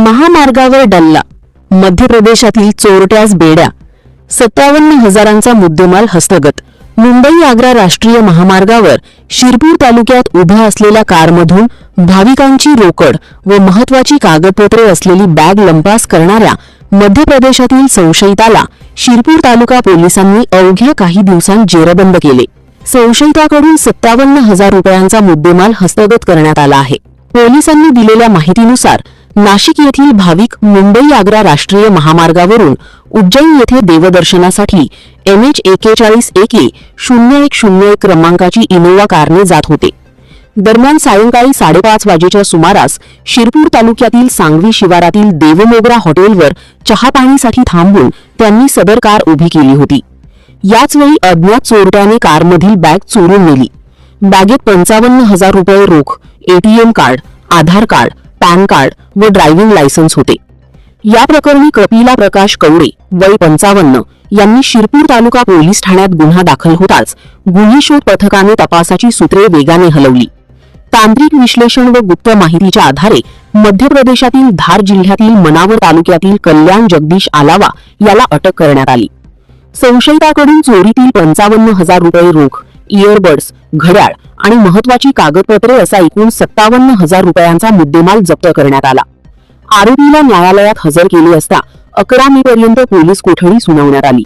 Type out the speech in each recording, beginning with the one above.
महामार्गावर डल्ला, मध्य प्रदेशातील चोरट्यास बेड्या, 57,000चा मुद्देमाल हस्तगत. मुंबई आग्रा राष्ट्रीय महामार्गावर शिरपूर तालुक्यात उभ्या असलेल्या कारमधून भाविकांची रोकड व महत्वाची कागदपत्रे असलेली बॅग लंपास करणाऱ्या मध्य प्रदेशातील संशयिताला शिरपूर तालुका पोलिसांनी अवघ्या काही दिवसांत जेरबंद केले. संशयिताकडून 57,000 रुपयांचा मुद्देमाल हस्तगत करण्यात आला आहे. पोलिसांनी दिलेल्या माहितीनुसार नाशिक येथील भाविक मुंबई आग्रा राष्ट्रीय महामार्गावरून उज्जैन येथे देवदर्शनासाठी NH 41 AK 0101 क्रमांकाची इनोवा कारने जात होते. दरम्यान सायंकाळी 5:30 वाजेच्या सुमारास शिरपूर तालुक्यातील सांगवी शिवारातील देवमोगरा हॉटेलवर चहापाणीसाठी थांबून त्यांनी सदर कार उभी केली होती. याचवेळी अज्ञात चोरट्याने कारमधील बॅग चोरून नेली. बॅगेत 55,000 रुपये रोख, ATM कार्ड, आधार कार्ड, पॅन कार्ड व ड्रायव्हिंग लायसन्स होते. या प्रकरणी कपिला प्रकाश कवडे वय 55 यांनी शिरपूर तालुका पोलीस ठाण्यात गुन्हा दाखल होताच गुन्हे शोध पथकाने तपासाची सूत्रे वेगाने हलवली. तांत्रिक विश्लेषण व गुप्त माहितीच्या आधारे मध्य प्रदेशातील धार जिल्ह्यातील मनावर तालुक्यातील कल्याण जगदीश आलावा याला अटक करण्यात आली. संशयिताकडून चोरीतील 55,000 रुपये रोख, इयरबड्स, घड्याळ आणि महत्वाची कागदपत्रे असा एकूण 57,000 रुपयांचा मुद्देमाल जप्त करण्यात आला. आरोपीला न्यायालयात हजर केले असता 11 मे पर्यंत पोलीस कोठडी सुनावण्यात आली.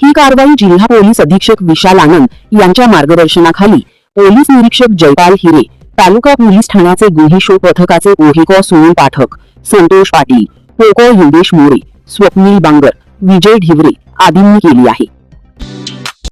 ही कारवाई जिल्हा पोलीस अधीक्षक विशाल आनंद यांच्या मार्गदर्शनाखाली पोलीस निरीक्षक जयपाल हिरे, तालुका पोलीस ठाण्याचे गुन्हे शोध पथकाचे पोहेको सुनील पाठक, संतोष पाटील, पोको योगेश मोरे, स्वप्नील बांगर, विजय ढिवरे आदींनी केली आहे.